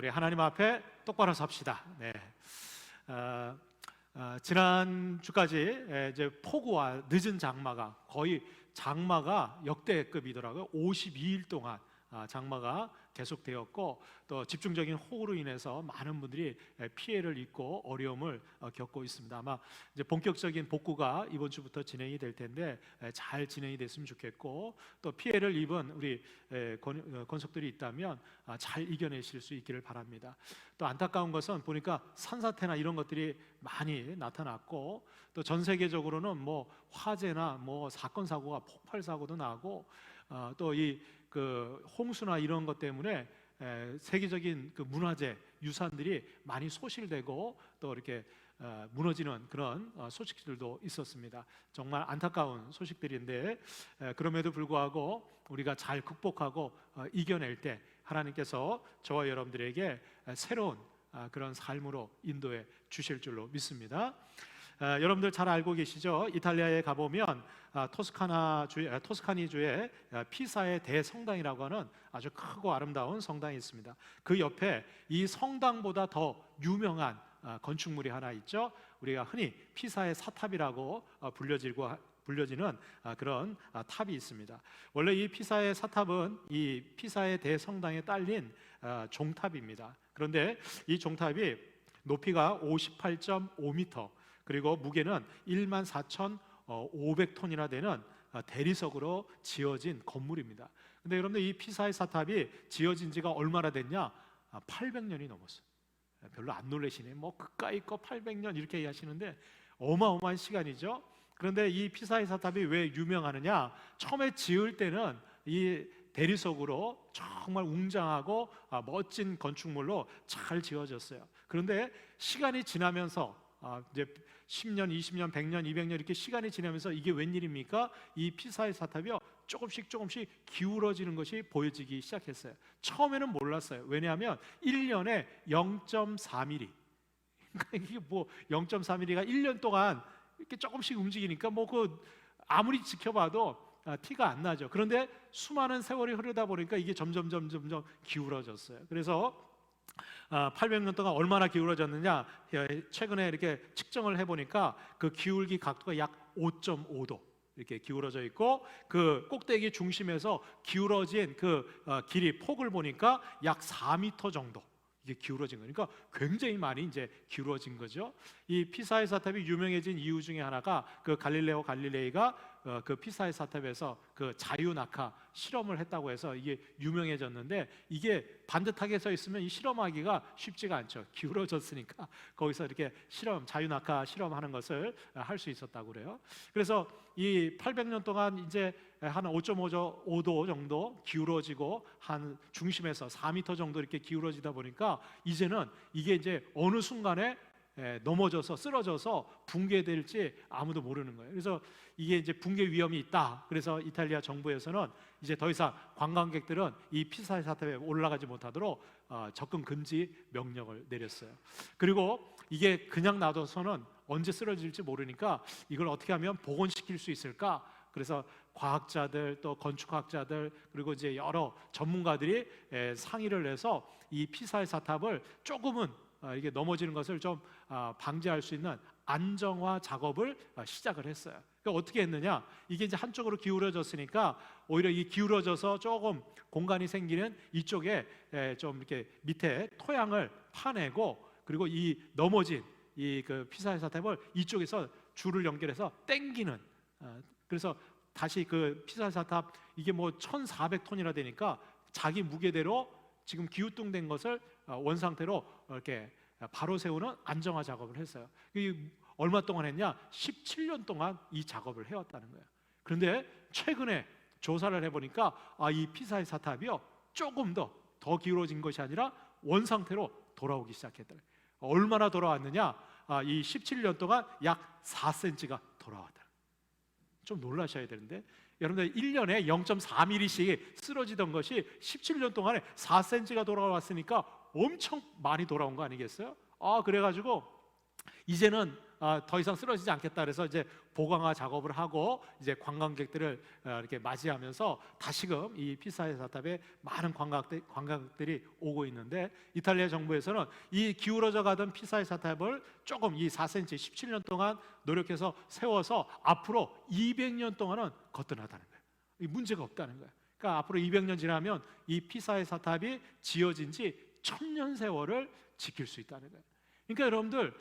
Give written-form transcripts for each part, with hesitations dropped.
우리 하나님 앞에 똑바로 섭시다. 네. 지난 주까지 이제 폭우와 늦은 장마가 거의 장마가 역대급이더라고요. 52일 동안 장마가 계속되었고, 또 집중적인 호우로 인해서 많은 분들이 피해를 입고 어려움을 겪고 있습니다. 아마 이제 본격적인 복구가 이번 주부터 진행이 될 텐데 잘 진행이 됐으면 좋겠고, 또 피해를 입은 우리 권속들이 있다면 잘 이겨내실 수 있기를 바랍니다. 또 안타까운 것은 보니까 산사태나 이런 것들이 많이 나타났고, 또 전 세계적으로는 뭐 화재나 뭐 사건 사고가 폭발 사고도 나고, 또 이 홍수나 이런 것 때문에 세계적인 그 문화재 유산들이 많이 소실되고 또 이렇게 무너지는 그런 소식들도 있었습니다. 정말 안타까운 소식들인데, 그럼에도 불구하고 우리가 잘 극복하고 이겨낼 때 하나님께서 저와 여러분들에게 새로운 그런 삶으로 인도해 주실 줄로 믿습니다. 여러분들 잘 알고 계시죠? 이탈리아에 가보면 토스카니주의 피사의 대성당이라고 하는 아주 크고 아름다운 성당이 있습니다. 그 옆에 이 성당보다 더 유명한 건축물이 하나 있죠. 우리가 흔히 피사의 사탑이라고 불려지는 그런 탑이 있습니다. 원래 이 피사의 사탑은 이 피사의 대성당에 딸린 종탑입니다. 그런데 이 종탑이 높이가 58.5m, 그리고 무게는 14,500톤이나 되는 대리석으로 지어진 건물입니다. 근데 여러분들, 이 피사의 사탑이 지어진 지가 얼마나 됐냐? 800년이 넘었어요. 별로 안 놀라시네. 뭐 그까이 거 800년 이렇게 얘기하시는데 어마어마한 시간이죠. 그런데 이 피사의 사탑이 왜 유명하느냐? 처음에 지을 때는 이 대리석으로 정말 웅장하고 멋진 건축물로 잘 지어졌어요. 그런데 시간이 지나면서 이제 10년, 20년, 100년, 200년 이렇게 시간이 지나면서 이게 웬일입니까? 이 피사의 사탑이요, 조금씩 기울어지는 것이 보여지기 시작했어요. 처음에는 몰랐어요. 왜냐하면 1년에 0.4mm, 이게 뭐 0.4mm가 1년 동안 이렇게 조금씩 움직이니까 뭐 아무리 지켜봐도 티가 안 나죠. 그런데 수많은 세월이 흐르다 보니까 이게 점점 기울어졌어요. 그래서 800년 동안 얼마나 기울어졌느냐, 최근에 이렇게 측정을 해보니까 그 기울기 각도가 약 5.5도 이렇게 기울어져 있고, 그 꼭대기 중심에서 기울어진 그 길이, 폭을 보니까 약 4m 정도 이게 기울어진 거니까 굉장히 많이 이제 기울어진 거죠. 이 피사의 사탑이 유명해진 이유 중에 하나가 그 갈릴레오 갈릴레이가 그 피사의 사탑에서 그 자유낙하 실험을 했다고 해서 이게 유명해졌는데, 이게 반듯하게 서 있으면 이 실험하기가 쉽지가 않죠. 기울어졌으니까 거기서 이렇게 자유낙하 실험하는 것을 할 수 있었다고 그래요. 그래서 이 800년 동안 이제 한 5.5도 정도 기울어지고, 한 중심에서 4m 정도 이렇게 기울어지다 보니까 이제는 이게 이제 어느 순간에 넘어져서 쓰러져서 붕괴될지 아무도 모르는 거예요. 그래서 이게 이제 붕괴 위험이 있다. 그래서 이탈리아 정부에서는 이제 더 이상 관광객들은 이 피사의 사탑에 올라가지 못하도록 접근 금지 명령을 내렸어요. 그리고 이게 그냥 놔둬서는 언제 쓰러질지 모르니까 이걸 어떻게 하면 복원시킬 수 있을까? 그래서 과학자들, 또 건축학자들, 그리고 이제 여러 전문가들이 상의를 해서 이 피사의 사탑을 조금은 이게 넘어지는 것을 좀 방지할 수 있는 안정화 작업을 시작을 했어요. 그러니까 어떻게 했느냐? 이게 이제 한쪽으로 기울어졌으니까 오히려 이 기울어져서 조금 공간이 생기는 이쪽에 좀 이렇게 밑에 토양을 파내고, 그리고 이 넘어진 이 그 피사의 사탑을 이쪽에서 줄을 연결해서 당기는, 그래서 다시 그 피사의 사탑, 이게 뭐 1,400톤이나 되니까 자기 무게대로 지금 기우뚱된 것을 원상태로 이렇게 바로 세우는 안정화 작업을 했어요. 이 얼마 동안 했냐? 17년 동안 이 작업을 해왔다는 거예요. 그런데 최근에 조사를 해보니까 이 피사의 사탑이요, 조금 더 기울어진 것이 아니라 원상태로 돌아오기 시작했다. 얼마나 돌아왔느냐? 이 17년 동안 약 4cm가 돌아왔다. 좀 놀라셔야 되는데, 여러분들 1년에 0.4mm씩 쓰러지던 것이 17년 동안에 4cm가 돌아왔으니까 엄청 많이 돌아온 거 아니겠어요? 그래가지고 이제는 더 이상 쓰러지지 않겠다 그래서 이제 보강화 작업을 하고 이제 관광객들을 이렇게 맞이하면서 다시금 이 피사의 사탑에 많은 관광객들이 오고 있는데, 이탈리아 정부에서는 이 기울어져 가던 피사의 사탑을 조금 이 4cm 17년 동안 노력해서 세워서 앞으로 200년 동안은 거뜬하다는 거예요. 이 문제가 없다는 거예요. 그러니까 앞으로 200년 지나면 이 피사의 사탑이 지어진 지 1000년 세월을 지킬 수 있다는 거예요. 그러니까 여러분들,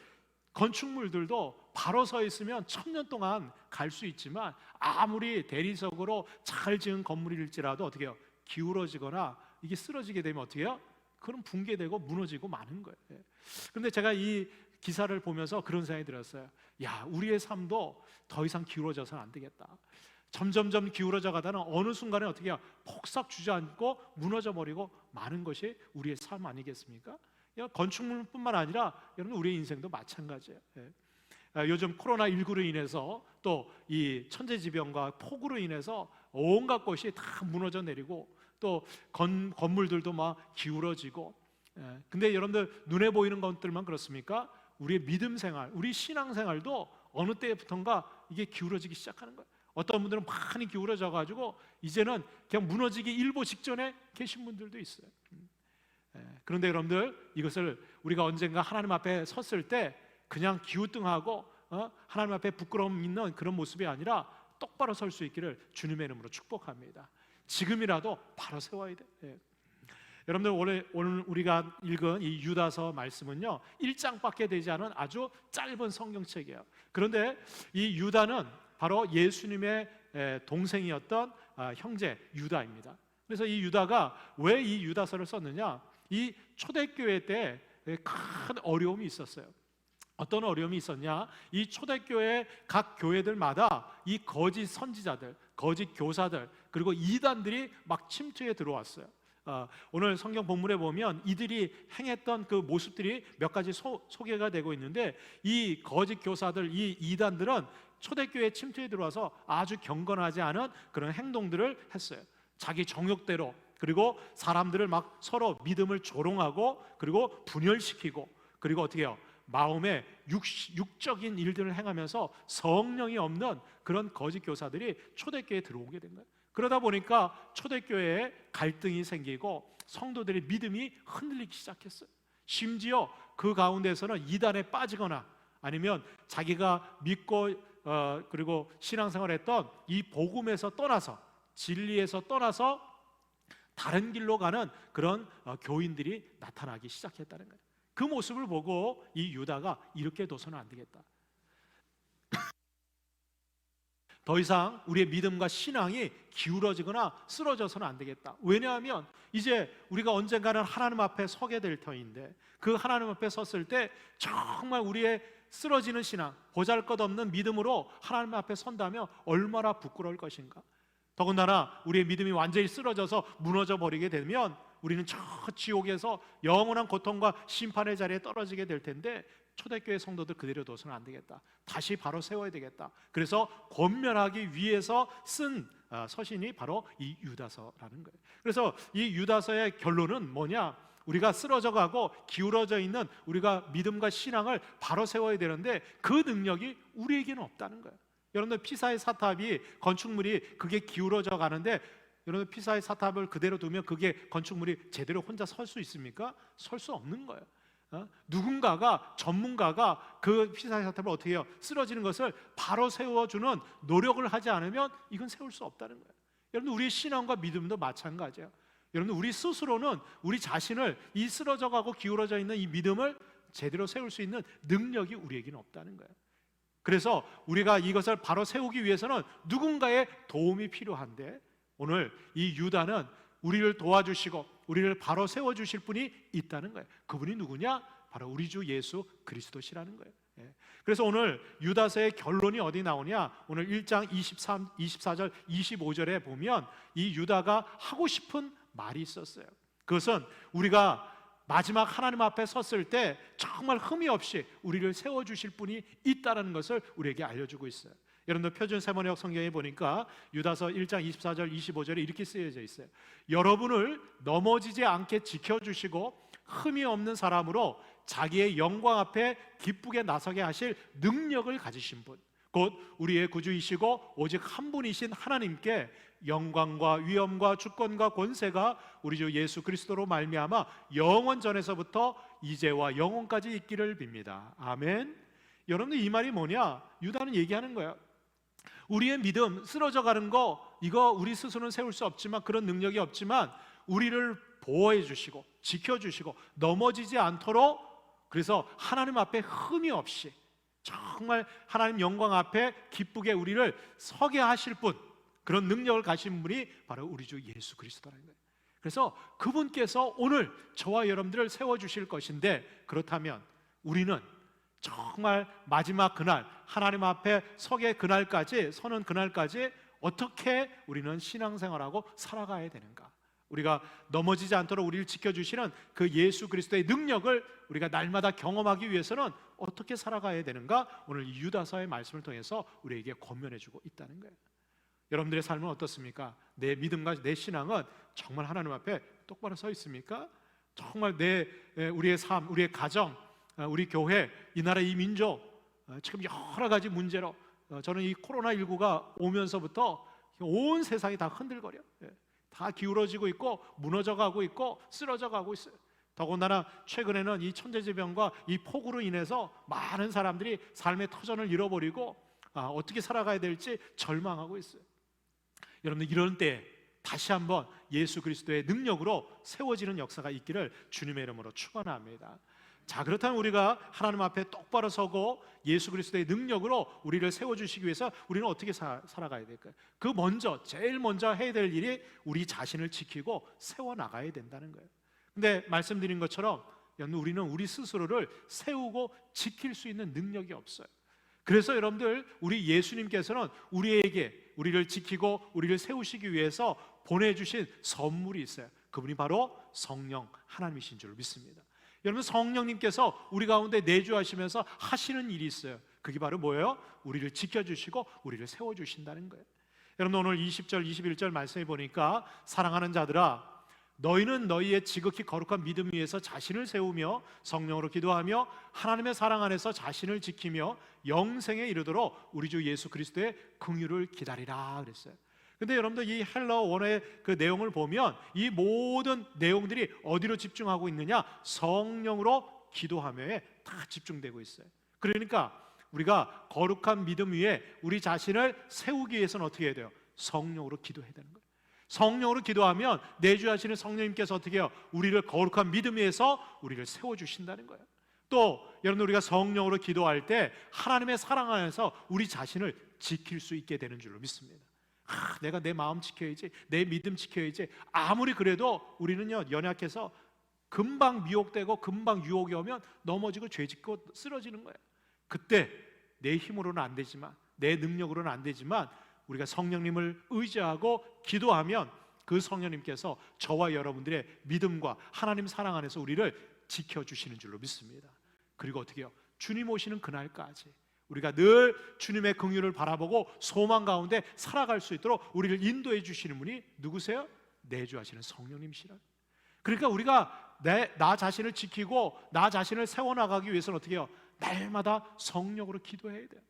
건축물들도 바로 서 있으면 1000년 동안 갈 수 있지만 아무리 대리석으로 잘 지은 건물일지라도 어떻게 해요? 기울어지거나 이게 쓰러지게 되면 어떻게 해요? 그럼 붕괴되고 무너지고 마는 거예요. 그런데 제가 이 기사를 보면서 그런 생각이 들었어요. 야, 우리의 삶도 더 이상 기울어져서는 안 되겠다. 점점점 기울어져 가다는 어느 순간에 어떻게 해요? 폭삭 주저앉고 무너져 버리고 마는 것이 우리의 삶 아니겠습니까? 건축물뿐만 아니라 여러분, 우리의 인생도 마찬가지예요. 요즘 코로나19로 인해서 또 이 천재지변과 폭우로 인해서 온갖 것이 다 무너져 내리고 또 건물들도 막 기울어지고, 근데 여러분들, 눈에 보이는 것들만 그렇습니까? 우리의 믿음 생활, 우리 신앙 생활도 어느 때부턴가 이게 기울어지기 시작하는 거예요. 어떤 분들은 많이 기울어져 가지고 이제는 그냥 무너지기 일보 직전에 계신 분들도 있어요. 그런데 여러분들, 이것을 우리가 언젠가 하나님 앞에 섰을 때 그냥 기우뚱하고 하나님 앞에 부끄러움 있는 그런 모습이 아니라 똑바로 설 수 있기를 주님의 이름으로 축복합니다. 지금이라도 바로 세워야 돼. 여러분들, 오늘 우리가 읽은 이 유다서 말씀은요 1장밖에 되지 않은 아주 짧은 성경책이에요. 그런데 이 유다는 바로 예수님의 동생이었던 형제 유다입니다. 그래서 이 유다가 왜 이 유다서를 썼느냐, 이 초대교회 때 큰 어려움이 있었어요. 어떤 어려움이 있었냐, 이 초대교회 각 교회들마다 이 거짓 선지자들, 거짓 교사들, 그리고 이단들이 막 침투해 들어왔어요. 오늘 성경 본문에 보면 이들이 행했던 그 모습들이 몇 가지 소개가 되고 있는데, 이 거짓 교사들, 이 이단들은 초대교회에 침투해 들어와서 아주 경건하지 않은 그런 행동들을 했어요. 자기 정욕대로, 그리고 사람들을 막 서로 믿음을 조롱하고, 그리고 분열시키고, 그리고 어떻게 해요? 마음에 육적인 일들을 행하면서 성령이 없는 그런 거짓 교사들이 초대교회에 들어오게 된 거예요. 그러다 보니까 초대교회에 갈등이 생기고 성도들의 믿음이 흔들리기 시작했어요. 심지어 그 가운데서는 이단에 빠지거나 아니면 자기가 믿고 그리고 신앙생활했던 이 복음에서 떠나서, 진리에서 떠나서 다른 길로 가는 그런 교인들이 나타나기 시작했다는 거예요. 그 모습을 보고 이 유다가 이렇게 둬서는 안 되겠다. 더 이상 우리의 믿음과 신앙이 기울어지거나 쓰러져서는 안 되겠다. 왜냐하면 이제 우리가 언젠가는 하나님 앞에 서게 될 터인데, 그 하나님 앞에 섰을 때 정말 우리의 쓰러지는 신앙, 보잘것없는 믿음으로 하나님 앞에 선다면 얼마나 부끄러울 것인가. 더군다나 우리의 믿음이 완전히 쓰러져서 무너져 버리게 되면 우리는 저 지옥에서 영원한 고통과 심판의 자리에 떨어지게 될 텐데, 초대교회 성도들 그대로 둬서는 안 되겠다. 다시 바로 세워야 되겠다. 그래서 권면하기 위해서 쓴 서신이 바로 이 유다서라는 거예요. 그래서 이 유다서의 결론은 뭐냐? 우리가 쓰러져 가고 기울어져 있는 우리가 믿음과 신앙을 바로 세워야 되는데 그 능력이 우리에게는 없다는 거예요. 여러분들, 피사의 사탑이 건축물이 그게 기울어져 가는데, 여러분, 피사의 사탑을 그대로 두면 그게 건축물이 제대로 혼자 설 수 있습니까? 설 수 없는 거예요. 누군가가, 전문가가 그 피사의 사탑을 어떻게 해요? 쓰러지는 것을 바로 세워주는 노력을 하지 않으면 이건 세울 수 없다는 거예요. 여러분, 우리의 신앙과 믿음도 마찬가지예요. 여러분, 우리 스스로는 우리 자신을 이 쓰러져가고 기울어져 있는 이 믿음을 제대로 세울 수 있는 능력이 우리에게는 없다는 거예요. 그래서 우리가 이것을 바로 세우기 위해서는 누군가의 도움이 필요한데, 오늘 이 유다는 우리를 도와주시고 우리를 바로 세워주실 분이 있다는 거예요. 그분이 누구냐? 바로 우리 주 예수 그리스도시라는 거예요. 그래서 오늘 유다서의 결론이 어디 나오냐? 오늘 1장 24절 25절에 보면 이 유다가 하고 싶은 말이 있었어요. 그것은 우리가 마지막 하나님 앞에 섰을 때 정말 흠이 없이 우리를 세워주실 분이 있다는 것을 우리에게 알려주고 있어요. 여러분들, 표준 세번역 성경에 보니까 유다서 1장 24절 25절에 이렇게 쓰여져 있어요. 여러분을 넘어지지 않게 지켜주시고 흠이 없는 사람으로 자기의 영광 앞에 기쁘게 나서게 하실 능력을 가지신 분, 곧 우리의 구주이시고 오직 한 분이신 하나님께 영광과 위엄과 주권과 권세가 우리 주 예수 그리스도로 말미암아 영원 전에서부터 이제와 영원까지 있기를 빕니다. 아멘. 여러분들, 이 말이 뭐냐? 유다는 얘기하는 거예요. 우리의 믿음 쓰러져 가는 거, 이거 우리 스스로는 세울 수 없지만, 그런 능력이 없지만 우리를 보호해 주시고 지켜주시고 넘어지지 않도록, 그래서 하나님 앞에 흠이 없이 정말 하나님 영광 앞에 기쁘게 우리를 서게 하실 분, 그런 능력을 가진 분이 바로 우리 주 예수 그리스도라는 거예요. 그래서 그분께서 오늘 저와 여러분들을 세워주실 것인데, 그렇다면 우리는 정말 마지막 그날, 하나님 앞에 서는 그날까지 어떻게 우리는 신앙생활하고 살아가야 되는가? 우리가 넘어지지 않도록 우리를 지켜주시는 그 예수 그리스도의 능력을 우리가 날마다 경험하기 위해서는 어떻게 살아가야 되는가? 오늘 이 유다서의 말씀을 통해서 우리에게 권면해주고 있다는 거예요. 여러분들의 삶은 어떻습니까? 내 믿음과 내 신앙은 정말 하나님 앞에 똑바로 서 있습니까? 정말 우리의 삶, 우리의 가정, 우리 교회, 이 나라, 이 민족, 지금 여러 가지 문제로, 저는 이 코로나19가 오면서부터 온 세상이 다 흔들거려, 다 기울어지고 있고 무너져 가고 있고 쓰러져 가고 있어요. 더군다나 최근에는 이 천재지변과 이 폭우로 인해서 많은 사람들이 삶의 터전을 잃어버리고 어떻게 살아가야 될지 절망하고 있어요. 여러분들, 이런 때 다시 한번 예수 그리스도의 능력으로 세워지는 역사가 있기를 주님의 이름으로 축원합니다. 자, 그렇다면 우리가 하나님 앞에 똑바로 서고 예수 그리스도의 능력으로 우리를 세워주시기 위해서 우리는 어떻게 살아가야 될까요? 제일 먼저 해야 될 일이 우리 자신을 지키고 세워나가야 된다는 거예요. 근데 말씀드린 것처럼 우리는 우리 스스로를 세우고 지킬 수 있는 능력이 없어요. 그래서 여러분들, 우리 예수님께서는 우리를 지키고 우리를 세우시기 위해서 보내주신 선물이 있어요. 그분이 바로 성령 하나님이신 줄 믿습니다. 여러분, 성령님께서 우리 가운데 내주하시면서 하시는 일이 있어요. 그게 바로 뭐예요? 우리를 지켜주시고 우리를 세워주신다는 거예요. 여러분, 오늘 20절 21절 말씀해 보니까, 사랑하는 자들아, 너희는 너희의 지극히 거룩한 믿음 위에서 자신을 세우며 성령으로 기도하며 하나님의 사랑 안에서 자신을 지키며 영생에 이르도록 우리 주 예수 그리스도의 긍휼을 기다리라 그랬어요. 근데 여러분들, 이 헬라어 원어의 그 내용을 보면 이 모든 내용들이 어디로 집중하고 있느냐? 성령으로 기도하며에 다 집중되고 있어요. 그러니까 우리가 거룩한 믿음 위에 우리 자신을 세우기 위해서는 어떻게 해야 돼요? 성령으로 기도해야 되는 거예요. 성령으로 기도하면 내주하시는 성령님께서 어떻게 해요? 우리를 거룩한 믿음 위에서 우리를 세워주신다는 거예요. 또 여러분, 우리가 성령으로 기도할 때 하나님의 사랑 안에서 우리 자신을 지킬 수 있게 되는 줄로 믿습니다. 내가 내 마음 지켜야지, 내 믿음 지켜야지. 아무리 그래도 우리는요, 연약해서 금방 미혹되고 금방 유혹이 오면 넘어지고 죄짓고 쓰러지는 거예요. 그때 내 힘으로는 안 되지만, 내 능력으로는 안 되지만 우리가 성령님을 의지하고 기도하면 그 성령님께서 저와 여러분들의 믿음과 하나님 사랑 안에서 우리를 지켜주시는 줄로 믿습니다. 그리고 어떻게 해요? 주님 오시는 그날까지 우리가 늘 주님의 긍휼을 바라보고 소망 가운데 살아갈 수 있도록 우리를 인도해 주시는 분이 누구세요? 내주하시는 성령님이시라. 그러니까 우리가 나 자신을 지키고 나 자신을 세워나가기 위해서는 어떻게 해요? 날마다 성령으로 기도해야 돼요.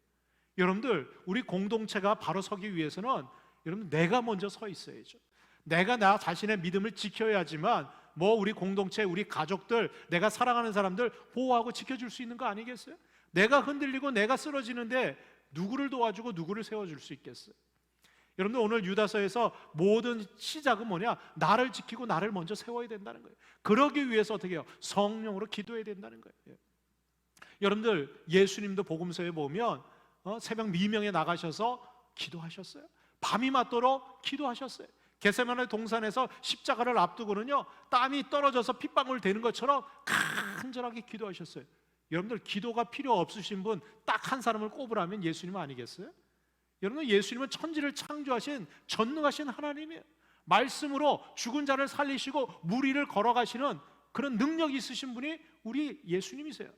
여러분들, 우리 공동체가 바로 서기 위해서는 여러분, 내가 먼저 서 있어야죠. 내가 나 자신의 믿음을 지켜야지만 우리 공동체, 우리 가족들, 내가 사랑하는 사람들 보호하고 지켜줄 수 있는 거 아니겠어요? 내가 흔들리고 내가 쓰러지는데 누구를 도와주고 누구를 세워줄 수 있겠어요? 여러분들, 오늘 유다서에서 모든 시작은 뭐냐? 나를 지키고 나를 먼저 세워야 된다는 거예요. 그러기 위해서 어떻게 해요? 성령으로 기도해야 된다는 거예요. 여러분들, 예수님도 복음서에 보면 새벽 미명에 나가셔서 기도하셨어요. 밤이 맞도록 기도하셨어요. 겟세마네 동산에서 십자가를 앞두고는요, 땀이 떨어져서 핏방울 되는 것처럼 간절하게 기도하셨어요. 여러분들, 기도가 필요 없으신 분 딱 한 사람을 꼽으라면 예수님 아니겠어요? 여러분, 예수님은 천지를 창조하신 전능하신 하나님이에요. 말씀으로 죽은 자를 살리시고 무리를 걸어가시는 그런 능력이 있으신 분이 우리 예수님이세요.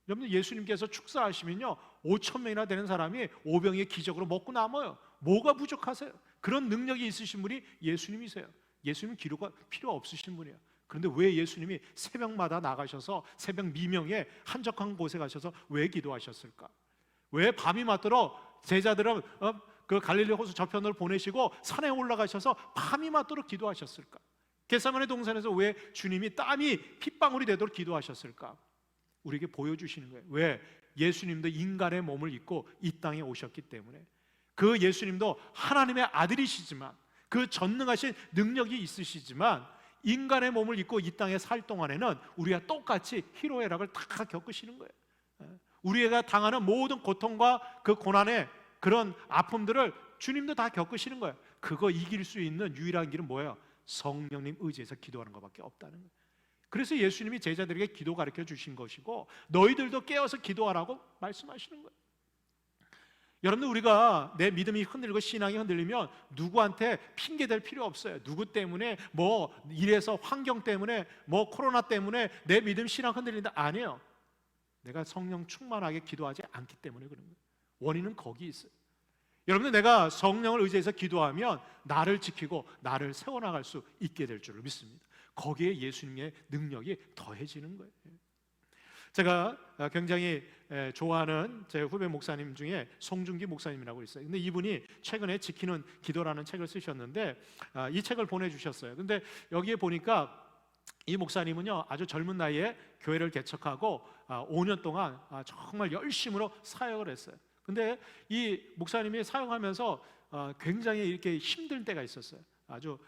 여러분, 예수님께서 축사하시면요 5,000명이나 되는 사람이 오병이의 기적으로 먹고 남아요. 뭐가 부족하세요? 그런 능력이 있으신 분이 예수님이세요. 예수님은 기도가 필요 없으신 분이에요. 그런데 왜 예수님이 새벽마다 나가셔서 새벽 미명에 한적한 곳에 가셔서 왜 기도하셨을까? 왜 밤이 맞도록 제자들은 그 갈릴리 호수 저편을 보내시고 산에 올라가셔서 밤이 맞도록 기도하셨을까? 겟세마네 동산에서 왜 주님이 땀이 핏방울이 되도록 기도하셨을까? 우리에게 보여주시는 거예요. 왜? 예수님도 인간의 몸을 입고 이 땅에 오셨기 때문에. 그 예수님도 하나님의 아들이시지만, 그 전능하신 능력이 있으시지만 인간의 몸을 입고 이 땅에 살 동안에는 우리가 똑같이 희로애락을 다 겪으시는 거예요. 우리가 당하는 모든 고통과 그 고난의 그런 아픔들을 주님도 다 겪으시는 거예요. 그거 이길 수 있는 유일한 길은 뭐예요? 성령님 의지해서 기도하는 것밖에 없다는 거예요. 그래서 예수님이 제자들에게 기도 가르쳐 주신 것이고, 너희들도 깨어서 기도하라고 말씀하시는 거예요. 여러분들, 우리가 내 믿음이 흔들리고 신앙이 흔들리면 누구한테 핑계댈 필요 없어요. 누구 때문에, 뭐 이래서 환경 때문에, 뭐 코로나 때문에 내 믿음 신앙 흔들린다, 아니에요. 내가 성령 충만하게 기도하지 않기 때문에 그런 거예요. 원인은 거기 있어요. 여러분들, 내가 성령을 의지해서 기도하면 나를 지키고 나를 세워나갈 수 있게 될 줄을 믿습니다. 거기에 예수님의 능력이 더해지는 거예요. 제가 굉장히 좋아하는 제 후배 목사님 중에 송중기 목사님이라고 있어요. 근데 이분이 최근에 지키는 기도라는 책을 쓰셨는데 이 책을 보내주셨어요. 근데 여기에 보니까 이 목사님은요, 아주 젊은 나이에 교회를 개척하고 5년 동안 정말 열심으로 사역을 했어요. 근데 이 목사님이 사역하면서 굉장히 이렇게 힘들 때가 있었어요. 아주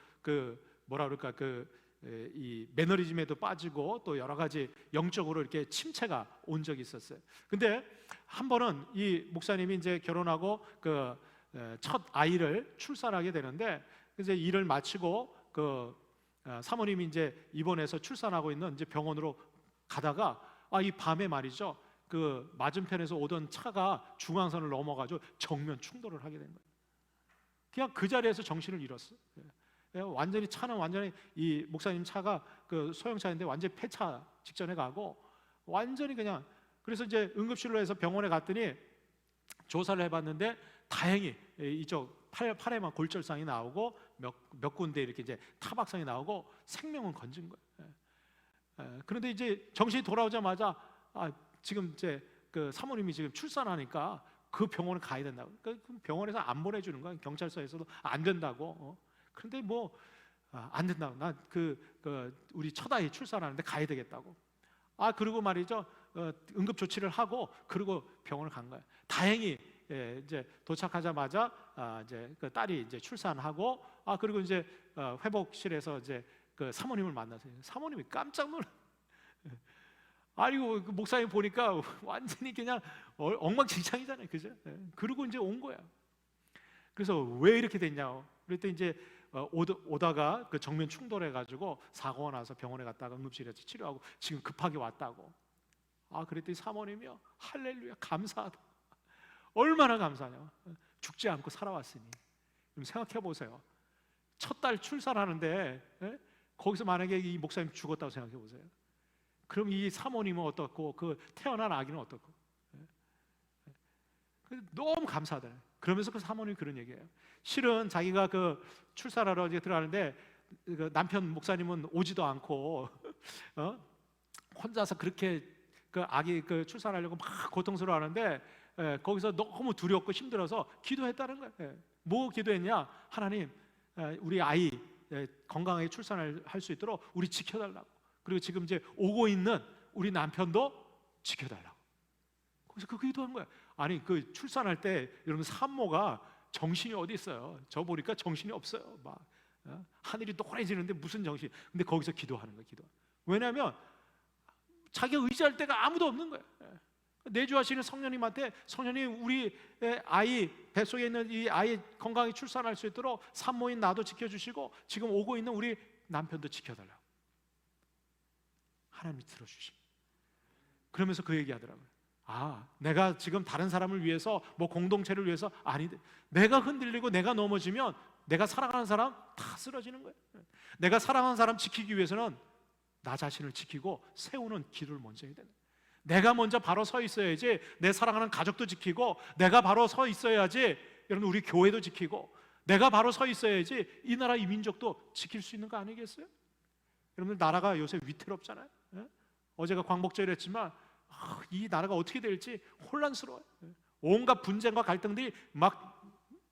뭐라 그럴까, 이 매너리즘에도 빠지고 또 여러 가지 영적으로 이렇게 침체가 온 적이 있었어요. 근데 한 번은 이 목사님이 이제 결혼하고 첫 아이를 출산하게 되는데, 이제 일을 마치고 사모님이 이제 입원해서 출산하고 있는 이제 병원으로 가다가 이 밤에 말이죠, 그 맞은편에서 오던 차가 중앙선을 넘어가지고 정면 충돌을 하게 된 거예요. 그냥 그 자리에서 정신을 잃었어요. 차는 완전히 이 목사님 차가 그 소형차인데 완전히 폐차 직전에 가고 완전히 그냥. 그래서 이제 응급실로 해서 병원에 갔더니 조사를 해봤는데 다행히 이쪽 팔에만 골절상이 나오고 몇 군데 이렇게 이제 타박상이 나오고 생명은 건진 거예요. 그런데 이제 정신이 돌아오자마자 지금 이제 그 사모님이 지금 출산하니까 그 병원에 가야 된다고. 그 병원에서 안 보내주는 거야. 경찰서에서도 안 된다고. 그런데 뭐 안 된다고. 나 우리 첫 아이 출산하는데 가야 되겠다고. 그리고 말이죠, 응급 조치를 하고 그리고 병원을 간 거야. 다행히 이제 도착하자마자 이제 그 딸이 이제 출산하고 그리고 이제 회복실에서 이제 그 사모님을 만나서 사모님이 깜짝 놀라. 아이고, 그 목사님 보니까 완전히 그냥 엉망진창이잖아요, 그죠? 그러고 이제 온 거야. 그래서 왜 이렇게 됐냐고. 그랬더니 이제 오다가 그 정면 충돌해가지고 사고가 나서 병원에 갔다가 응급실에서 치료하고 지금 급하게 왔다고. 그랬더니 사모님이요, 할렐루야, 감사하다. 얼마나 감사하냐. 죽지 않고 살아왔으니. 그럼 생각해 보세요. 첫 딸 출산하는데 거기서 만약에 이 목사님 죽었다고 생각해 보세요. 그럼 이 사모님은 어떻고 그 태어난 아기는 어떻고. 너무 감사하잖아요. 그러면서 그 사모님이 그런 얘기예요. 실은 자기가 그 출산하러 이제 들어가는데 그 남편 목사님은 오지도 않고 혼자서 그렇게 그 아기 그 출산하려고 막 고통스러워하는데 거기서 너무 두렵고 힘들어서 기도했다는 거예요. 뭐 기도했냐? 하나님, 우리 아이 건강하게 출산을 할 수 있도록 우리 지켜달라고. 그리고 지금 이제 오고 있는 우리 남편도 지켜달라고. 그래서 그 기도한 거야. 아니, 그 출산할 때 여러분 산모가 정신이 어디 있어요? 저 보니까 정신이 없어요. 막 하늘이 노래지는데 무슨 정신? 근데 거기서 기도하는 거야, 기도. 왜냐하면 자기가 의지할 데가 아무도 없는 거야. 내주하시는 성령님한테, 성령님 우리 아이 뱃속에 있는 이 아이 건강히 출산할 수 있도록 산모인 나도 지켜주시고 지금 오고 있는 우리 남편도 지켜달라고. 하나님이 들어주십니다. 그러면서 그 얘기하더라고요. 내가 지금 다른 사람을 위해서 뭐 공동체를 위해서 아니, 내가 흔들리고 내가 넘어지면 내가 사랑하는 사람 다 쓰러지는 거예요. 내가 사랑하는 사람 지키기 위해서는 나 자신을 지키고 세우는 기도를 먼저 해야 된다. 내가 먼저 바로 서 있어야지 내 사랑하는 가족도 지키고, 내가 바로 서 있어야지 여러분 우리 교회도 지키고, 내가 바로 서 있어야지 이 나라 이 민족도 지킬 수 있는 거 아니겠어요? 여러분들 나라가 요새 위태롭잖아요. 예? 어제가 광복절이었지만 이 나라가 어떻게 될지 혼란스러워요. 예? 온갖 분쟁과 갈등들이 막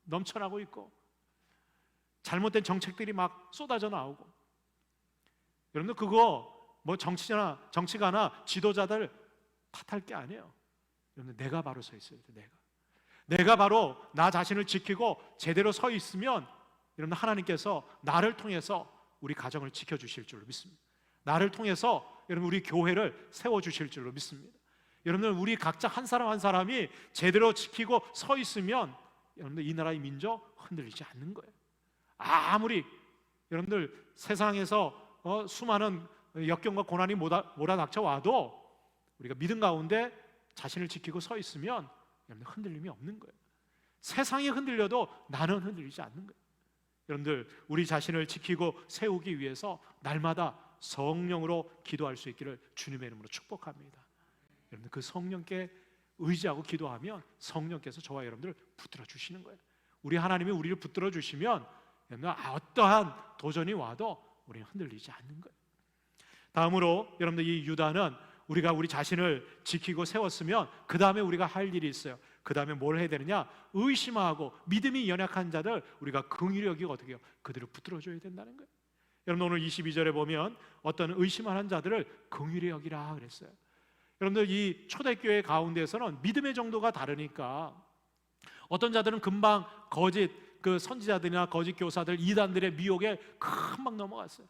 넘쳐나고 있고 잘못된 정책들이 막 쏟아져 나오고, 여러분들 그거 뭐 정치가나 지도자들 탓할 게 아니에요. 여러분들 내가 바로 서 있어야 돼요. 내가 바로 나 자신을 지키고 제대로 서 있으면 여러분 하나님께서 나를 통해서 우리 가정을 지켜주실 줄로 믿습니다. 나를 통해서 여러분 우리 교회를 세워주실 줄로 믿습니다. 여러분들 우리 각자 한 사람 한 사람이 제대로 지키고 서 있으면 여러분들 이 나라의 민족 흔들리지 않는 거예요. 아무리 여러분들 세상에서 수많은 역경과 고난이 몰아닥쳐 와도 우리가 믿음 가운데 자신을 지키고 서 있으면 여러분들 흔들림이 없는 거예요. 세상이 흔들려도 나는 흔들리지 않는 거예요. 여러분들 우리 자신을 지키고 세우기 위해서 날마다 성령으로 기도할 수 있기를 주님의 이름으로 축복합니다. 여러분들 그 성령께 의지하고 기도하면 성령께서 저와 여러분들을 붙들어 주시는 거예요. 우리 하나님이 우리를 붙들어 주시면 여러분들 어떠한 도전이 와도 우리는 흔들리지 않는 거예요. 다음으로 여러분들 이 유다는 우리가 우리 자신을 지키고 세웠으면 그 다음에 우리가 할 일이 있어요. 그 다음에 뭘 해야 되느냐? 의심하고 믿음이 연약한 자들 우리가 긍휼히 여기고 어떻게 해요? 그들을 붙들어줘야 된다는 거예요. 여러분 오늘 22절에 보면 어떤 의심하는 자들을 긍휼히 여기라 그랬어요. 여러분들 이 초대교회 가운데서는 믿음의 정도가 다르니까 어떤 자들은 금방 거짓 그 선지자들이나 거짓 교사들 이단들의 미혹에 금방 넘어갔어요.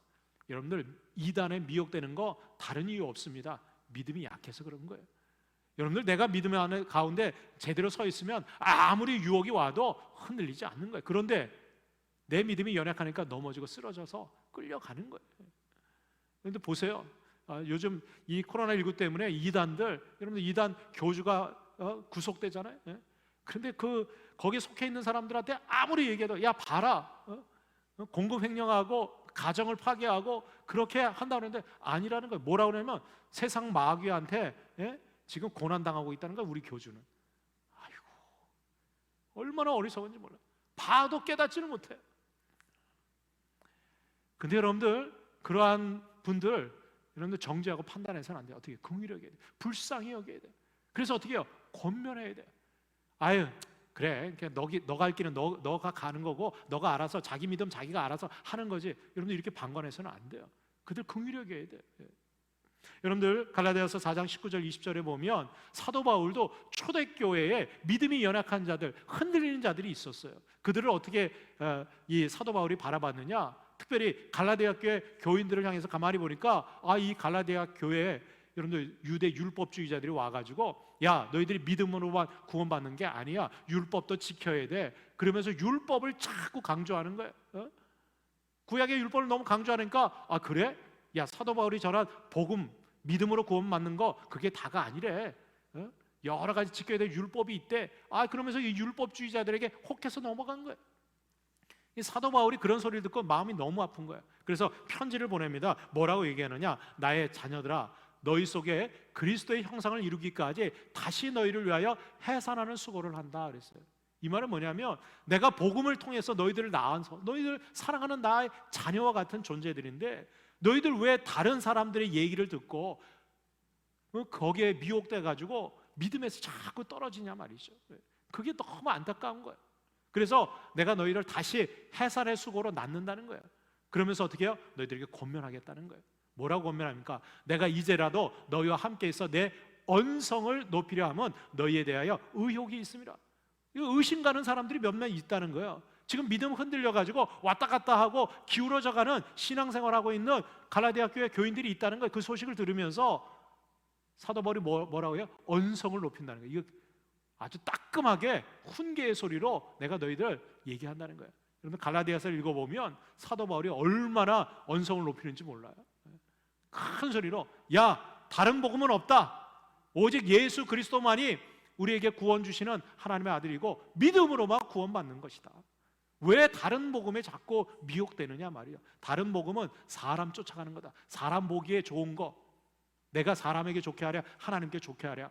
여러분들 이단에 미혹되는 거 다른 이유 없습니다. 믿음이 약해서 그런 거예요. 여러분들 내가 믿음의 안에 가운데 제대로 서 있으면 아무리 유혹이 와도 흔들리지 않는 거예요. 그런데 내 믿음이 연약하니까 넘어지고 쓰러져서 끌려가는 거예요. 그런데 보세요. 요즘 이 코로나19 때문에 이단들, 여러분들 이단 교주가 구속되잖아요. 그런데 거기에 속해 있는 사람들한테 아무리 얘기해도 야 봐라, 공급 횡령하고 가정을 파괴하고 그렇게 한다고 하는데 아니라는 거예요. 뭐라고 하냐면 세상 마귀한테 지금 고난당하고 있다는 거예요. 우리 교주는. 아이고 얼마나 어리석은지 몰라요. 봐도 깨닫지는 못해요. 근데 여러분들 그러한 분들 여러분들 정죄하고 판단해서는 안 돼요. 어떻게 긍휼히 여겨야 돼요. 불쌍히 여겨야 돼요. 그래서 어떻게 해요? 권면해야 돼요. 아유 그래 너가 할 길은 너가 가는 거고 너가 알아서 자기 믿음 자기가 알아서 하는 거지. 여러분들 이렇게 방관해서는 안 돼요. 그들 긍휼히 여겨야 돼요. 여러분들 갈라디아서 4장 19절 20절에 보면 사도 바울도 초대교회에 믿음이 연약한 자들 흔들리는 자들이 있었어요. 그들을 어떻게 이 사도 바울이 바라봤느냐? 특별히 갈라디아 교회 교인들을 향해서 가만히 보니까 이 갈라디아 교회에 여러분들 유대 율법주의자들이 와가지고 야 너희들이 믿음으로만 구원받는 게 아니야. 율법도 지켜야 돼. 그러면서 율법을 자꾸 강조하는 거예요. 구약의 율법을 너무 강조하니까 그래? 야 사도 바울이 전한 복음 믿음으로 구원받는 거 그게 다가 아니래. 여러 가지 지켜야 될 율법이 있대. 그러면서 이 율법주의자들에게 혹해서 넘어간 거예요. 이 사도 바울이 그런 소리를 듣고 마음이 너무 아픈 거예요. 그래서 편지를 보냅니다. 뭐라고 얘기하느냐? 나의 자녀들아 너희 속에 그리스도의 형상을 이루기까지 다시 너희를 위하여 해산하는 수고를 한다 그랬어요. 이 말은 뭐냐면 내가 복음을 통해서 너희들을 낳아서 너희들 사랑하는 나의 자녀와 같은 존재들인데 너희들 왜 다른 사람들의 얘기를 듣고 거기에 미혹돼 가지고 믿음에서 자꾸 떨어지냐 말이죠. 그게 너무 안타까운 거예요. 그래서 내가 너희를 다시 해산의 수고로 낳는다는 거예요. 그러면서 어떻게 해요? 너희들에게 권면하겠다는 거예요. 뭐라고 권면합니까? 내가 이제라도 너희와 함께 있어 내 언성을 높이려 하면 너희에 대하여 의혹이 있습니다. 의심 가는 사람들이 몇 명 있다는 거예요. 지금 믿음 흔들려가지고 왔다 갔다 하고 기울어져가는 신앙생활하고 있는 갈라디아 교회 교인들이 있다는 거예요. 그 소식을 들으면서 사도 바울이 뭐라고 해요? 언성을 높인다는 거예요. 이거 아주 따끔하게 훈계의 소리로 내가 너희들 얘기한다는 거예요. 여러분 갈라디아서를 읽어보면 사도 바울이 얼마나 언성을 높이는지 몰라요. 큰 소리로 야 다른 복음은 없다. 오직 예수 그리스도만이 우리에게 구원 주시는 하나님의 아들이고 믿음으로만 구원받는 것이다. 왜 다른 복음에 자꾸 미혹되느냐 말이에요. 다른 복음은 사람 쫓아가는 거다. 사람 보기에 좋은 거 내가 사람에게 좋게 하랴 하나님께 좋게 하랴.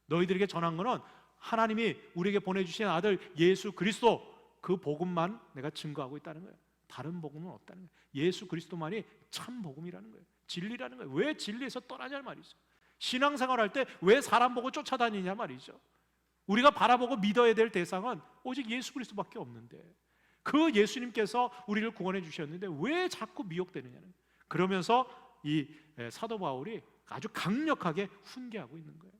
너희들에게 전한 거는 하나님이 우리에게 보내주신 아들 예수 그리스도 그 복음만 내가 증거하고 있다는 거예요. 다른 복음은 없다는 거예요. 예수 그리스도만이 참 복음이라는 거예요. 진리라는 거예요. 왜 진리에서 떠나냐 말이죠. 신앙생활할 때 왜 사람 보고 쫓아다니냐 말이죠. 우리가 바라보고 믿어야 될 대상은 오직 예수 그리스도밖에 없는데, 그 예수님께서 우리를 구원해 주셨는데 왜 자꾸 미혹되느냐는, 그러면서 이 사도 바울이 아주 강력하게 훈계하고 있는 거예요.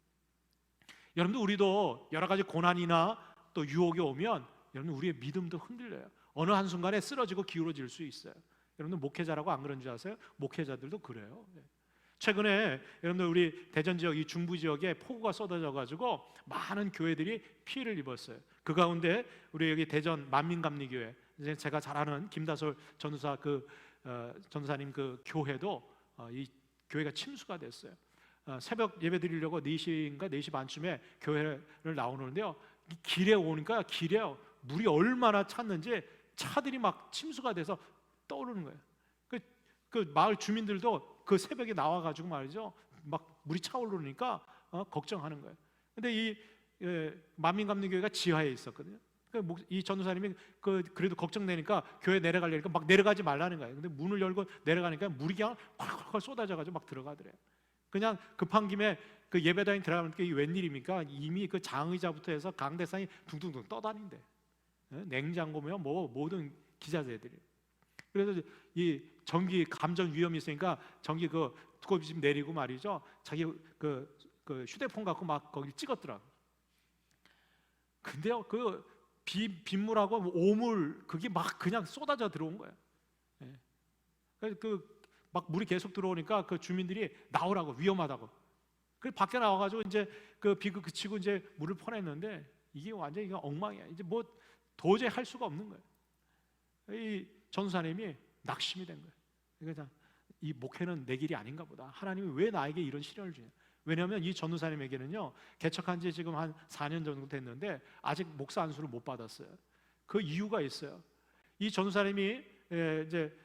여러분들, 우리도 여러 가지 고난이나 또 유혹이 오면 여러분 우리의 믿음도 흔들려요. 어느 한순간에 쓰러지고 기울어질 수 있어요. 여러분들 목회자라고 안 그런 줄 아세요? 목회자들도 그래요. 최근에 여러분들 우리 대전 지역, 이 중부 지역에 폭우가 쏟아져 가지고 많은 교회들이 피해를 입었어요. 그 가운데 우리 여기 대전 만민감리교회, 제가 잘 아는 김다솔 전도사 전도사님 그 교회도 이 교회가 침수가 됐어요. 새벽 예배 드리려고 4시인가 4시 반쯤에 교회를 나오는데요, 길에 오니까 길에 물이 얼마나 찼는지 차들이 막 침수가 돼서 떠오르는 거예요. 그 마을 주민들도 그 새벽에 나와가지고 말이죠, 막 물이 차오르니까 걱정하는 거예요. 근데 이 만민감리교회가 지하에 있었거든요. 이 전도사님이 그래도 걱정되니까 교회 내려가려니까 막 내려가지 말라는 거예요. 근데 문을 열고 내려가니까 물이 그냥 콸콸콸 쏟아져가지고 막 들어가더래요. 그냥 급한 김에 그 예배당에 들어가니까 이게 웬일입니까? 이미 그 장의자부터 해서 강대상이 둥둥둥 떠다닌대. 냉장고며 뭐 모든 기자재들이. 그래서 이 전기 감전 위험이 있으니까 전기 그 두꺼비 집 내리고 말이죠, 자기 그 휴대폰 갖고 막 거기 찍었더라고. 근데요, 그 빗물하고 오물 그게 막 그냥 쏟아져 들어온 거예요. 막 물이 계속 들어오니까 그 주민들이 나오라고, 위험하다고. 그래서 밖에 나와가지고 이제 그 비가 그치고 이제 물을 퍼냈는데 이게 완전히 엉망이야. 이제 뭐 도저히 할 수가 없는 거예요. 이 전사님이 낙심이 된 거예요. 그러니까 이 목회는 내 길이 아닌가 보다. 하나님이 왜 나에게 이런 시련을 주냐. 왜냐하면 이 전도사님에게는요, 개척한 지 지금 한 4년 정도 됐는데 아직 목사 안수를 못 받았어요. 그 이유가 있어요. 이 전도사님이 이제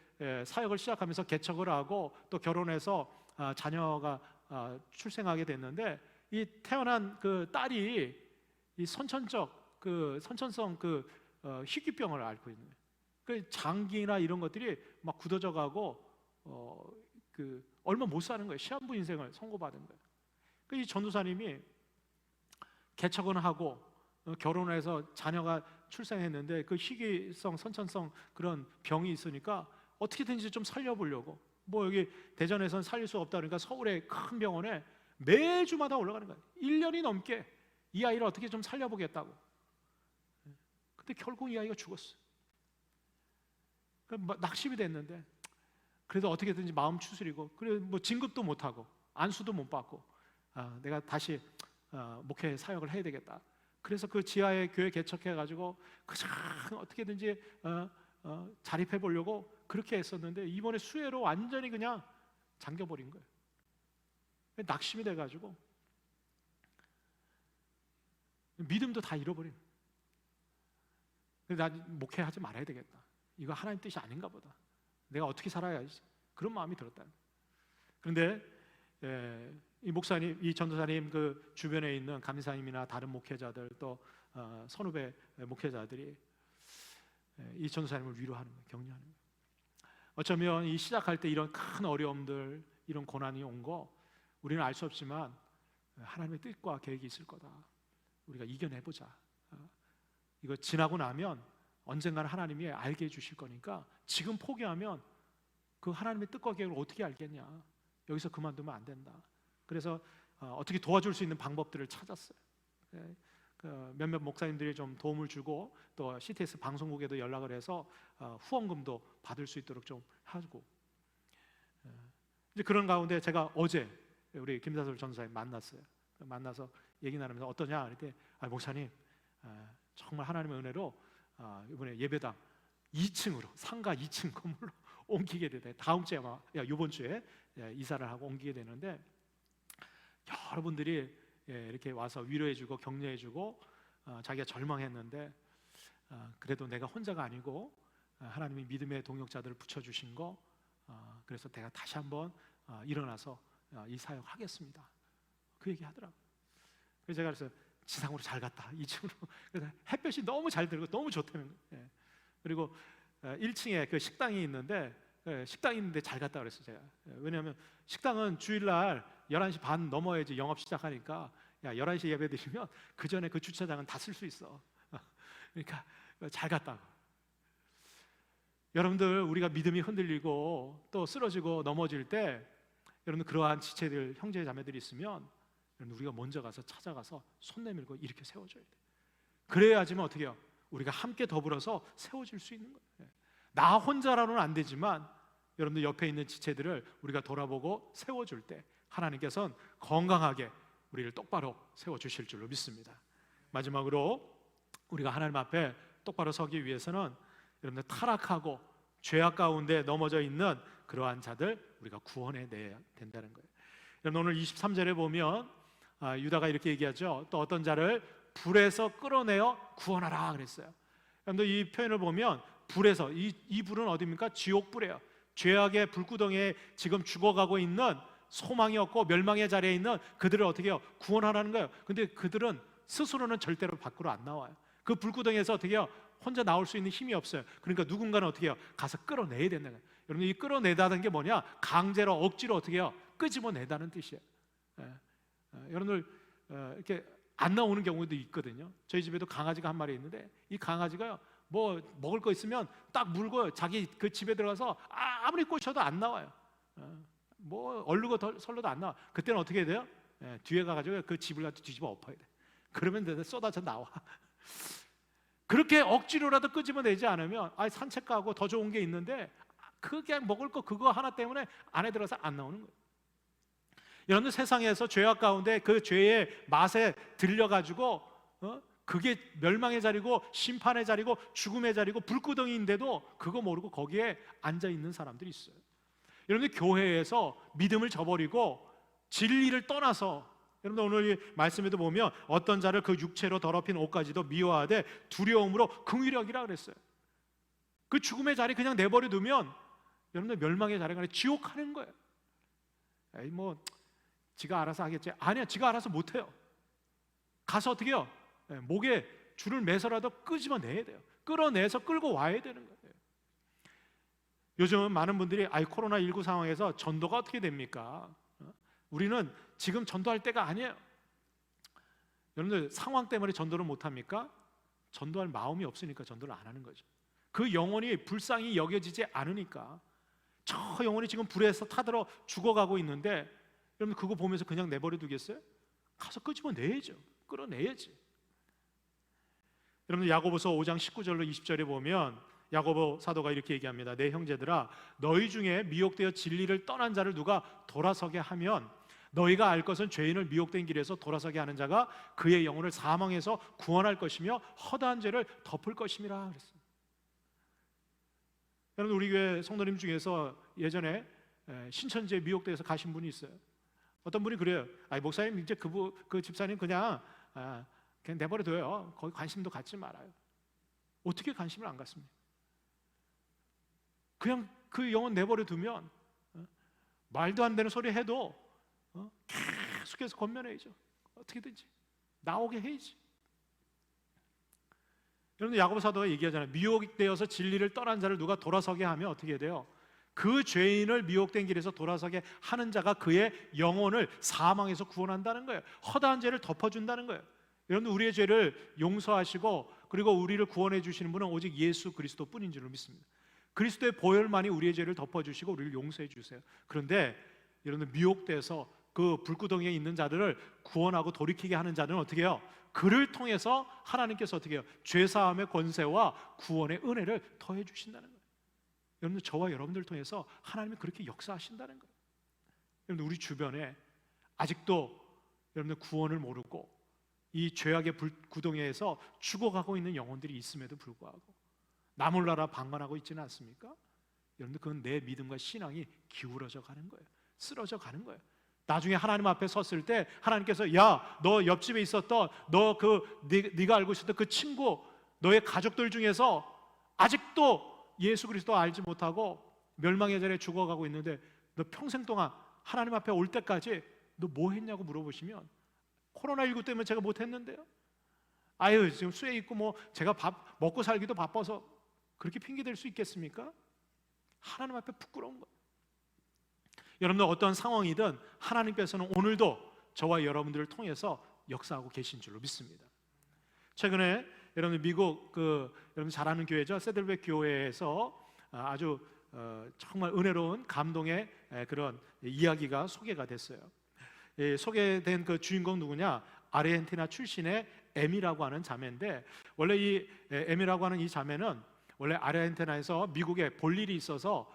사역을 시작하면서 개척을 하고 또 결혼해서 자녀가 출생하게 됐는데, 이 태어난 그 딸이 이 선천성 희귀병을 앓고 있는 거예요. 그 장기나 이런 것들이 막 굳어져 가고 얼마 못 사는 거예요. 시한부 인생을 선고받은 거예요. 이 전도사님이 개척은 하고 결혼해서 자녀가 출생했는데 그 희귀성 선천성 그런 병이 있으니까 어떻게든지 좀 살려보려고, 뭐 여기 대전에선 살릴 수 없다 그러니까 서울의 큰 병원에 매주마다 올라가는 거예요. 1년이 넘게 이 아이를 어떻게 좀 살려보겠다고. 근데 결국 이 아이가 죽었어요. 낙심이 됐는데 그래도 어떻게든지 마음 추스리고, 그래 뭐 진급도 못 하고 안수도 못 받고 내가 다시 목회 사역을 해야 되겠다. 그래서 그 지하에 교회 개척해 가지고 그냥 어떻게든지 자립해 보려고 그렇게 했었는데 이번에 수해로 완전히 그냥 잠겨버린 거예요. 낙심이 돼 가지고 믿음도 다 잃어버린 거예요. 나 목회하지 말아야 되겠다. 이거 하나님 뜻이 아닌가 보다. 내가 어떻게 살아야지. 그런 마음이 들었다. 그런데 이 목사님, 이 전도사님 그 주변에 있는 감리사님이나 다른 목회자들 또 선후배 목회자들이 이 전도사님을 위로하는 거예요. 격려하는 거예요. 어쩌면 이 시작할 때 이런 큰 어려움들, 이런 고난이 온 거 우리는 알 수 없지만 하나님의 뜻과 계획이 있을 거다. 우리가 이겨내보자. 이거 지나고 나면 언젠가는 하나님이 알게 해주실 거니까 지금 포기하면 그 하나님의 뜻과 계획을 어떻게 알겠냐. 여기서 그만두면 안 된다. 그래서 어떻게 도와줄 수 있는 방법들을 찾았어요. 몇몇 목사님들이 좀 도움을 주고 또 CTS 방송국에도 연락을 해서 후원금도 받을 수 있도록 좀 하고, 이제 그런 가운데 제가 어제 우리 김다솔 전사님 만났어요. 만나서 얘기 나누면서 어떠냐 그랬더니 목사님 정말 하나님의 은혜로 이번에 예배당 2층으로 상가 2층 건물로 옮기게 되네. 다음 주에 아마 이번 주에 이사를 하고 옮기게 되는데, 여러분들이 이렇게 와서 위로해주고 격려해주고 자기가 절망했는데 그래도 내가 혼자가 아니고 하나님이 믿음의 동역자들을 붙여주신 거, 그래서 내가 다시 한번 일어나서 이 사역 하겠습니다. 그 얘기 하더라고요. 그래서 제가 그래서 지상으로 잘 갔다 2층으로. 그래서 햇볕이 너무 잘 들고 너무 좋다는 거예요. 그리고 1층에 그 식당이 있는데 식당이 있는데 잘 갔다 그랬어요 제가. 왜냐하면 식당은 주일날 11시 반 넘어야지 영업 시작하니까 야 11시 예배 드리면 그 전에 그 주차장은 다 쓸 수 있어. 그러니까 잘 갔다. 여러분들 우리가 믿음이 흔들리고 또 쓰러지고 넘어질 때 여러분 그러한 지체들 형제 자매들이 있으면 여러분 우리가 먼저 가서 찾아가서 손 내밀고 이렇게 세워줘야 돼. 그래야지만 어떻게 해요? 우리가 함께 더불어서 세워질 수 있는 거예요. 나 혼자라는 안 되지만 여러분들 옆에 있는 지체들을 우리가 돌아보고 세워줄 때 하나님께서는 건강하게 우리를 똑바로 세워주실 줄로 믿습니다. 마지막으로 우리가 하나님 앞에 똑바로 서기 위해서는 여러분들 타락하고 죄악 가운데 넘어져 있는 그러한 자들 우리가 구원해내야 된다는 거예요. 여러분 오늘 23절에 보면 유다가 이렇게 얘기하죠. 또 어떤 자를 불에서 끌어내어 구원하라 그랬어요. 여러분들 이 표현을 보면 불에서 이 불은 어디입니까? 지옥불이에요. 죄악의 불구덩이에 지금 죽어가고 있는 소망이 없고 멸망의 자리에 있는 그들을 어떻게 해요? 구원하라는 거예요. 근데 그들은 스스로는 절대로 밖으로 안 나와요. 그 불구덩이에서 어떻게 해요? 혼자 나올 수 있는 힘이 없어요. 그러니까 누군가는 어떻게 해요? 가서 끌어내야 된다는 거예요. 여러분 이 끌어내다는 게 뭐냐? 강제로 억지로 어떻게 해요? 끄집어내다는 뜻이에요. 여러분들 이렇게 안 나오는 경우도 있거든요. 저희 집에도 강아지가 한 마리 있는데 이 강아지가요 뭐 먹을 거 있으면 딱 물고 자기 그 집에 들어가서 아무리 꼬셔도 안 나와요. 뭐 얼르고 설러도 안 나와. 그때는 어떻게 해야 돼요? 뒤에 가가지고 그 집을 갖다 뒤집어 엎어야 돼. 그러면 쏟아져 나와. 그렇게 억지로라도 끄집어내지 않으면 산책 가고 더 좋은 게 있는데 그게 먹을 거 그거 하나 때문에 안에 들어서 안 나오는 거예요. 여러분들 세상에서 죄악 가운데 그 죄의 맛에 들려가지고 그게 멸망의 자리고 심판의 자리고 죽음의 자리고 불구덩이인데도 그거 모르고 거기에 앉아있는 사람들이 있어요. 여러분들 교회에서 믿음을 저버리고 진리를 떠나서 여러분들 오늘 이 말씀에도 보면 어떤 자를 그 육체로 더럽힌 옷까지도 미워하되 두려움으로 긍휼히 그랬어요. 그 죽음의 자리 그냥 내버려 두면 여러분들 멸망의 자리가 아니라 지옥 가는 거예요. 에이 뭐 지가 알아서 하겠지. 아니야, 지가 알아서 못해요. 가서 어떻게 해요? 목에 줄을 매서라도 끄집어내야 돼요. 끌어내서 끌고 와야 되는 거예요. 요즘 많은 분들이 코로나19 상황에서 전도가 어떻게 됩니까? 우리는 지금 전도할 때가 아니에요. 여러분들 상황 때문에 전도를 못합니까? 전도할 마음이 없으니까 전도를 안 하는 거죠. 그 영혼이 불쌍히 여겨지지 않으니까. 저 영혼이 지금 불에서 타들어 죽어가고 있는데 여러분 그거 보면서 그냥 내버려 두겠어요? 가서 끄집어내야죠. 끌어내야지. 여러분 야고보서 5장 19절로 20절에 보면 야고보 사도가 이렇게 얘기합니다. 내 형제들아 너희 중에 미혹되어 진리를 떠난 자를 누가 돌아서게 하면 너희가 알 것은 죄인을 미혹된 길에서 돌아서게 하는 자가 그의 영혼을 사망에서 구원할 것이며 허다한 죄를 덮을 것임이라 그랬습니다. 여러분 우리 교회 성도님 중에서 예전에 신천지에 미혹돼서 가신 분이 있어요. 어떤 분이 그래요. 목사님 이제 그 집사님 그냥 내버려둬요. 거기 관심도 갖지 말아요. 어떻게 관심을 안 갖습니까? 그냥 그 영혼 내버려두면 말도 안 되는 소리 해도 계속해서 권면해야죠. 어떻게든지 나오게 해야지. 여러분 야고보 사도가 얘기하잖아요. 미혹되어서 진리를 떠난 자를 누가 돌아서게 하면 어떻게 돼요? 그 죄인을 미혹된 길에서 돌아서게 하는 자가 그의 영혼을 사망에서 구원한다는 거예요. 허다한 죄를 덮어준다는 거예요. 여러분들 우리의 죄를 용서하시고 그리고 우리를 구원해 주시는 분은 오직 예수 그리스도뿐인 줄로 믿습니다. 그리스도의 보혈만이 우리의 죄를 덮어주시고 우리를 용서해 주세요. 그런데 여러분들 미혹돼서 그 불구덩이에 있는 자들을 구원하고 돌이키게 하는 자는 어떻게 해요? 그를 통해서 하나님께서 어떻게 해요? 죄사함의 권세와 구원의 은혜를 더해 주신다는 거예요. 여러분들 저와 여러분들 통해서 하나님이 그렇게 역사하신다는 거예요. 여러분들 우리 주변에 아직도 여러분들 구원을 모르고 이 죄악의 불구덩이에서 죽어가고 있는 영혼들이 있음에도 불구하고 나 몰라라 방관하고 있지는 않습니까? 여러분들 그건 내 믿음과 신앙이 기울어져 가는 거예요. 쓰러져 가는 거예요. 나중에 하나님 앞에 섰을 때 하나님께서 야, 너 옆집에 있었던 네가 알고 있었던 그 친구 너의 가족들 중에서 아직도 예수 그리스도 알지 못하고 멸망의 자리에 죽어가고 있는데 너 평생 동안 하나님 앞에 올 때까지 너 뭐 했냐고 물어보시면 코로나19 때문에 제가 못 했는데요. 지금 수에 있고 뭐 제가 밥 먹고 살기도 바빠서 그렇게 핑계 댈 수 있겠습니까? 하나님 앞에 부끄러운 거예요. 여러분들 어떤 상황이든 하나님께서는 오늘도 저와 여러분들을 통해서 역사하고 계신 줄로 믿습니다. 최근에 여러분 미국 여러분 잘 아는 교회죠. 세들백 교회에서 아주 정말 은혜로운 감동의 그런 이야기가 소개가 됐어요. 소개된 그 주인공 누구냐? 아르헨티나 출신의 에미라고 하는 자매인데, 원래 이 에미라고 하는 이 자매는 원래 아르헨티나에서 미국에 볼 일이 있어서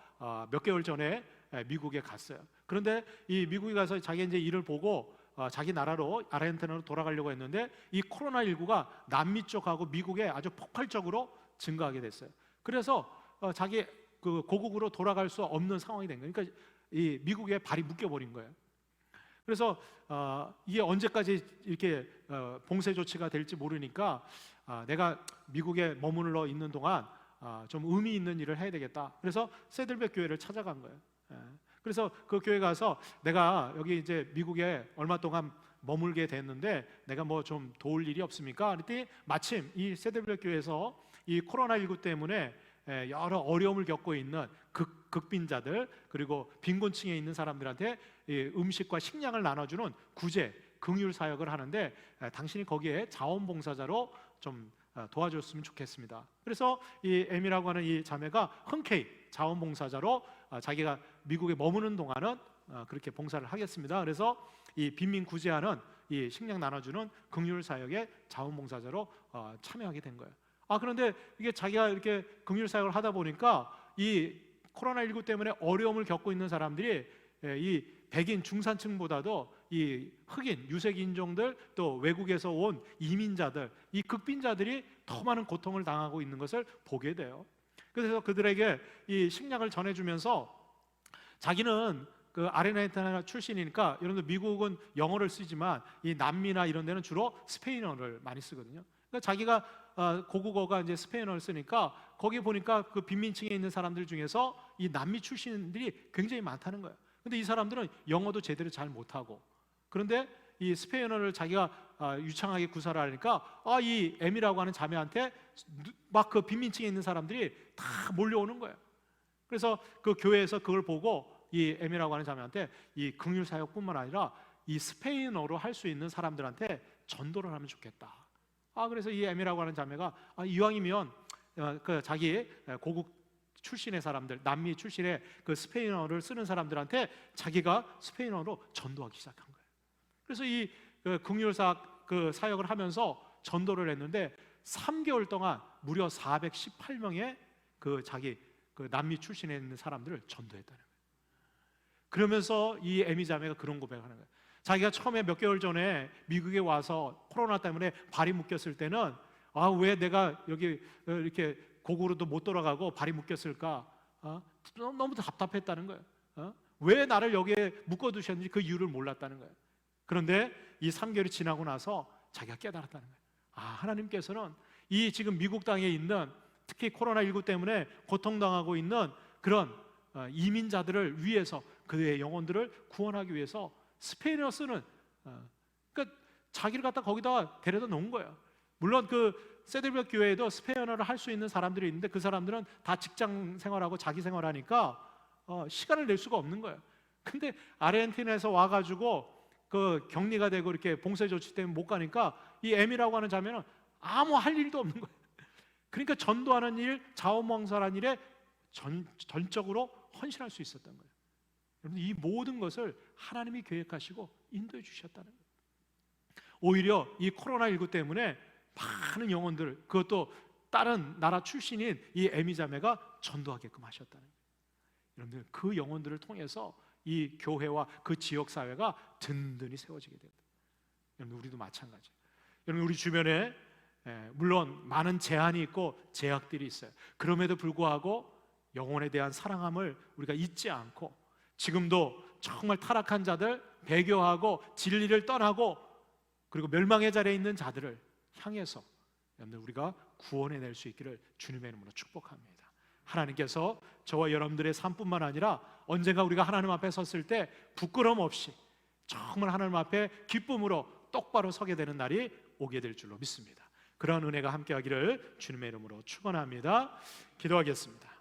몇 개월 전에 미국에 갔어요. 그런데 이 미국에 가서 자기 이제 일을 보고 자기 나라로 아르헨티나로 돌아가려고 했는데 이 코로나19가 남미 쪽하고 미국에 아주 폭발적으로 증가하게 됐어요. 그래서 자기 그 고국으로 돌아갈 수 없는 상황이 된 거예요. 그러니까 이 미국에 발이 묶여버린 거예요. 그래서 이게 언제까지 이렇게 봉쇄 조치가 될지 모르니까 내가 미국에 머물러 있는 동안 좀 의미 있는 일을 해야 되겠다. 그래서 세들백 교회를 찾아간 거예요. 그래서 그 교회 가서 내가 여기 이제 미국에 얼마 동안 머물게 됐는데 내가 뭐 좀 도울 일이 없습니까? 그랬더니 마침 이 세들백 교회에서 이 코로나19 때문에 여러 어려움을 겪고 있는 극빈자들, 그리고 빈곤층에 있는 사람들한테 음식과 식량을 나눠주는 구제, 긍휼 사역을 하는데 당신이 거기에 자원봉사자로 좀 도와줬으면 좋겠습니다. 그래서 이 에미라고 하는 이 자매가 흔쾌히 자원봉사자로 자기가 미국에 머무는 동안은 그렇게 봉사를 하겠습니다. 그래서 이 빈민 구제하는 이 식량 나눠주는 긍휼 사역의 자원봉사자로 참여하게 된 거예요. 그런데 이게 자기가 이렇게 긍휼 사역을 하다 보니까 이 코로나19 때문에 어려움을 겪고 있는 사람들이 이 백인 중산층보다도 이 흑인, 유색 인종들, 또 외국에서 온 이민자들, 이 극빈자들이 더 많은 고통을 당하고 있는 것을 보게 돼요. 그래서 그들에게 이 식량을 전해주면서 자기는 그 아르헨티나 출신이니까, 여러분들 미국은 영어를 쓰지만 이 남미나 이런 데는 주로 스페인어를 많이 쓰거든요. 그러니까 자기가 고국어가 이제 스페인어를 쓰니까 거기 보니까 그 빈민층에 있는 사람들 중에서 이 남미 출신들이 굉장히 많다는 거예요. 근데 이 사람들은 영어도 제대로 잘 못하고, 그런데 이 스페인어를 자기가 유창하게 구사를 하니까 이 에미라고 하는 자매한테 막 그 빈민층에 있는 사람들이 다 몰려오는 거예요. 그래서 그 교회에서 그걸 보고 이 에미라고 하는 자매한테 이 긍휼 사역뿐만 아니라 이 스페인어로 할 수 있는 사람들한테 전도를 하면 좋겠다. 그래서 이 에미라고 하는 자매가 이왕이면 그 자기 고국 출신의 사람들, 남미 출신의 그 스페인어를 쓰는 사람들한테 자기가 스페인어로 전도하기 시작한 거예요. 그래서 이 긍휼사 그 사역을 하면서 전도를 했는데 3개월 동안 무려 418명의 그 자기 그 남미 출신에 있는 사람들을 전도했다는 거예요. 그러면서 이 에미 자매가 그런 고백을 하는 거예요. 자기가 처음에 몇 개월 전에 미국에 와서 코로나 때문에 발이 묶였을 때는 왜 내가 여기 이렇게 고국으로도 못 돌아가고 발이 묶였을까? 너무 답답했다는 거예요. 왜 나를 여기에 묶어두셨는지 그 이유를 몰랐다는 거예요. 그런데 이 3개월이 지나고 나서 자기가 깨달았다는 거예요. 하나님께서는 이 지금 미국 땅에 있는, 특히 코로나19 때문에 고통당하고 있는 그런 이민자들을 위해서, 그의 영혼들을 구원하기 위해서 스페인어 쓰는, 그러니까 자기를 갖다 거기다 데려다 놓은 거예요. 물론 그 세들백 교회에도 스페인어를 할 수 있는 사람들이 있는데 그 사람들은 다 직장 생활하고 자기 생활하니까 시간을 낼 수가 없는 거예요. 근데 아르헨티나에서 와가지고 그 격리가 되고 이렇게 봉쇄 조치 때문에 못 가니까 이 에미라고 하는 자매는 아무 할 일도 없는 거예요. 그러니까 전도하는 일, 자원봉사라는 일에 전적으로 헌신할 수 있었던 거예요. 여러분, 이 모든 것을 하나님이 계획하시고 인도해 주셨다는 거예요. 오히려 이 코로나19 때문에 많은 영혼들, 그것도 다른 나라 출신인 이 에미 자매가 전도하게끔 하셨다는 거예요. 여러분들, 그 영혼들을 통해서 이 교회와 그 지역 사회가 든든히 세워지게 됩니다. 여러분, 우리도 마찬가지예요. 여러분, 우리 주변에 물론 많은 제한이 있고 제약들이 있어요. 그럼에도 불구하고 영혼에 대한 사랑함을 우리가 잊지 않고, 지금도 정말 타락한 자들, 배교하고 진리를 떠나고 그리고 멸망의 자리에 있는 자들을 향해서 여러분들 우리가 구원해낼 수 있기를 주님의 이름으로 축복합니다. 하나님께서 저와 여러분들의 삶뿐만 아니라 언젠가 우리가 하나님 앞에 섰을 때 부끄럼 없이 정말 하나님 앞에 기쁨으로 똑바로 서게 되는 날이 오게 될 줄로 믿습니다. 그런 은혜가 함께하기를 주님의 이름으로 축원합니다. 기도하겠습니다.